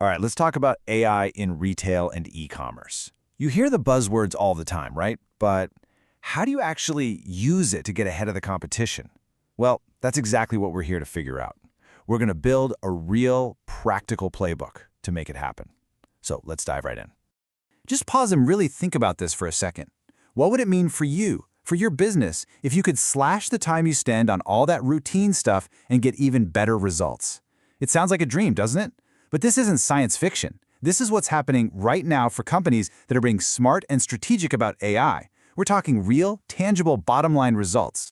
All right, let's talk about AI in retail and e-commerce. You hear the buzzwords all the time, right? But how do you actually use it to get ahead of the competition? Well, that's exactly what we're here to figure out. We're going to build a real, practical playbook to make it happen. So let's dive right in. Just pause and really think about this for a second. What would it mean for you, for your business, if you could slash the time you spend on all that routine stuff and get even better results? It sounds like a dream, doesn't it? But this isn't science fiction. This is what's happening right now for companies that are being smart and strategic about AI. We're talking real, tangible bottom-line results.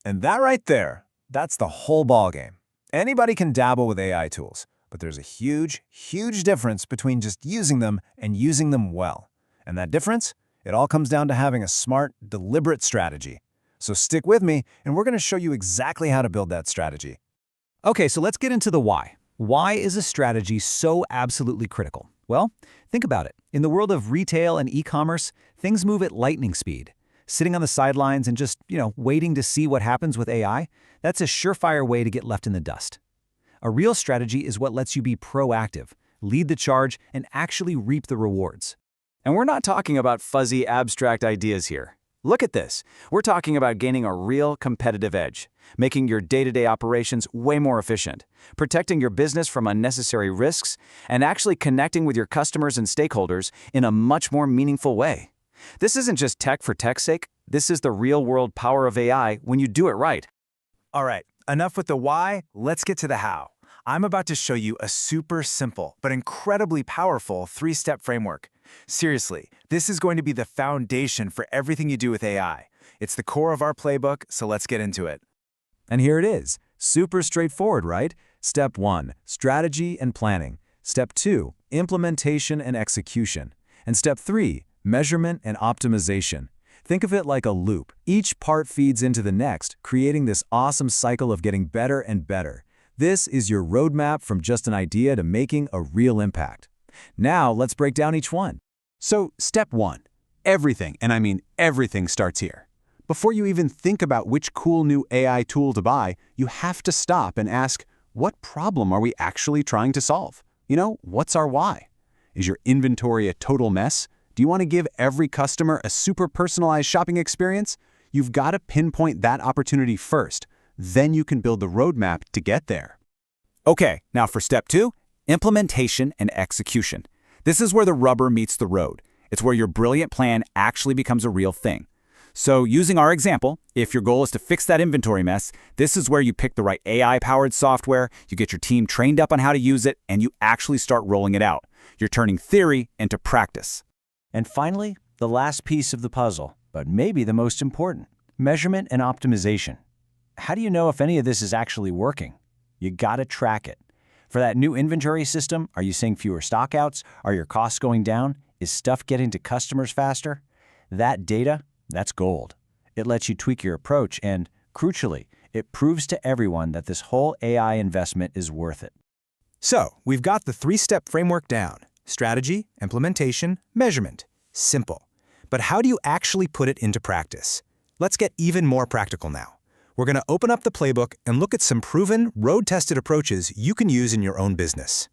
And that right there, that's the whole ballgame. Anybody can dabble with AI tools, but there's a huge, huge difference between just using them and using them well. And that difference? It all comes down to having a smart, deliberate strategy. So stick with me, and we're going to show you exactly how to build that strategy. Okay, so let's get into the why. Why is a strategy so absolutely critical? Well, think about it. In the world of retail and e-commerce, things move at lightning speed. Sitting on the sidelines and just, waiting to see what happens with AI, that's a surefire way to get left in the dust. A real strategy is what lets you be proactive, lead the charge, and actually reap the rewards. And we're not talking about fuzzy, abstract ideas here. Look at this. We're talking about gaining a real competitive edge, making your day-to-day operations way more efficient, protecting your business from unnecessary risks, and actually connecting with your customers and stakeholders in a much more meaningful way. This isn't just tech for tech's sake. This is the real-world power of AI when you do it right. All right, enough with the why, let's get to the how. I'm about to show you a super simple but incredibly powerful 3-step framework. Seriously, this is going to be the foundation for everything you do with AI. It's the core of our playbook, so let's get into it. And here it is. Super straightforward, right? Step 1, strategy and planning. Step 2, implementation and execution. And step 3, measurement and optimization. Think of it like a loop. Each part feeds into the next, creating this awesome cycle of getting better and better. This is your roadmap from just an idea to making a real impact. Now, let's break down each one. So, step 1. Everything, and I mean everything, starts here. Before you even think about which cool new AI tool to buy, you have to stop and ask, what problem are we actually trying to solve? What's our why? Is your inventory a total mess? Do you want to give every customer a super personalized shopping experience? You've got to pinpoint that opportunity first. Then you can build the roadmap to get there. Okay, now for step 2, implementation and execution. This is where the rubber meets the road. It's where your brilliant plan actually becomes a real thing. So using our example, if your goal is to fix that inventory mess, this is where you pick the right AI-powered software, you get your team trained up on how to use it, and you actually start rolling it out. You're turning theory into practice. And finally, the last piece of the puzzle, but maybe the most important, measurement and optimization. How do you know if any of this is actually working? You gotta track it. For that new inventory system, are you seeing fewer stockouts? Are your costs going down? Is stuff getting to customers faster? That data, that's gold. It lets you tweak your approach and, crucially, it proves to everyone that this whole AI investment is worth it. So, we've got the 3-step framework down. Strategy, implementation, measurement. Simple. But how do you actually put it into practice? Let's get even more practical now. We're going to open up the playbook and look at some proven, road-tested approaches you can use in your own business.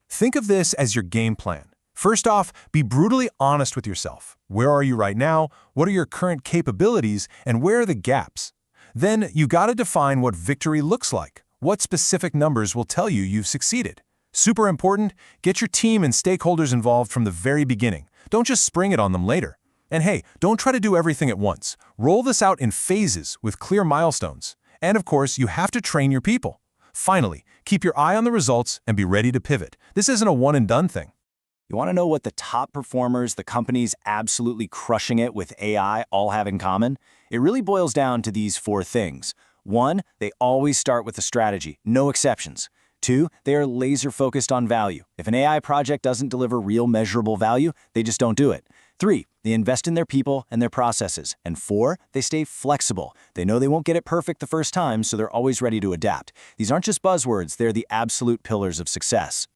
Think of this as your game plan. First off, be brutally honest with yourself. Where are you right now? What are your current capabilities? And where are the gaps? Then you got to define what victory looks like. What specific numbers will tell you you've succeeded? Super important, get your team and stakeholders involved from the very beginning. Don't just spring it on them later. And hey, don't try to do everything at once. Roll this out in phases with clear milestones. And of course, you have to train your people. Finally, keep your eye on the results and be ready to pivot. This isn't a one-and-done thing. You want to know what the top performers, the companies absolutely crushing it with AI, all have in common? It really boils down to these 4 things. 1, they always start with a strategy, no exceptions. 2, they are laser-focused on value. If an AI project doesn't deliver real measurable value, they just don't do it. 3, they invest in their people and their processes. And 4, they stay flexible. They know they won't get it perfect the first time, so they're always ready to adapt. These aren't just buzzwords, they're the absolute pillars of success.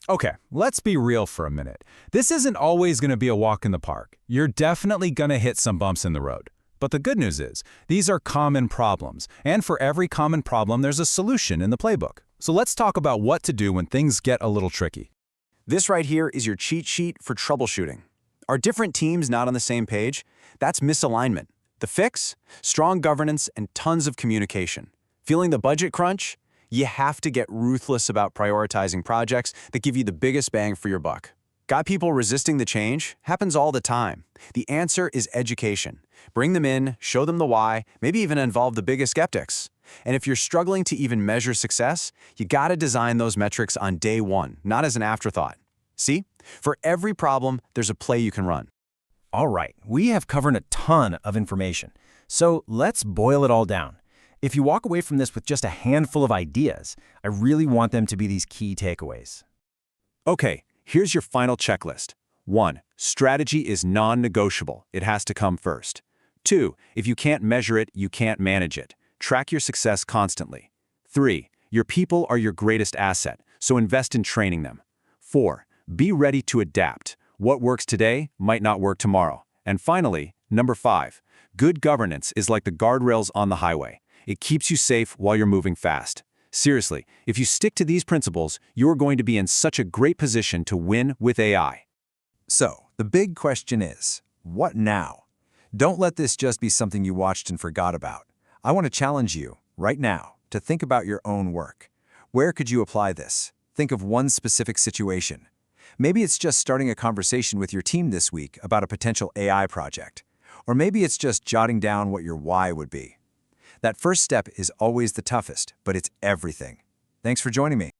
Okay, let's be real for a minute. This isn't always going to be a walk in the park. You're definitely going to hit some bumps in the road. But the good news is, these are common problems, and for every common problem, there's a solution in the playbook. So let's talk about what to do when things get a little tricky. This right here is your cheat sheet for troubleshooting. Are different teams not on the same page? That's misalignment. The fix? Strong governance and tons of communication. Feeling the budget crunch? You have to get ruthless about prioritizing projects that give you the biggest bang for your buck. Got people resisting the change? Happens all the time. The answer is education. Bring them in, show them the why, maybe even involve the biggest skeptics. And if you're struggling to even measure success, you gotta design those metrics on day one, not as an afterthought. See? For every problem, there's a play you can run. All right, we have covered a ton of information. So let's boil it all down. If you walk away from this with just a handful of ideas, I really want them to be these key takeaways. Okay, here's your final checklist. 1. Strategy is non-negotiable. It has to come first. 2. If you can't measure it, you can't manage it. Track your success constantly. 3. Your people are your greatest asset, so invest in training them. 4. Be ready to adapt. What works today might not work tomorrow. And finally, number 5. Good governance is like the guardrails on the highway. It keeps you safe while you're moving fast. Seriously, if you stick to these principles, you're going to be in such a great position to win with AI. So, the big question is, what now? Don't let this just be something you watched and forgot about. I want to challenge you, right now, to think about your own work. Where could you apply this? Think of one specific situation. Maybe it's just starting a conversation with your team this week about a potential AI project. Or maybe it's just jotting down what your why would be. That first step is always the toughest, but it's everything. Thanks for joining me.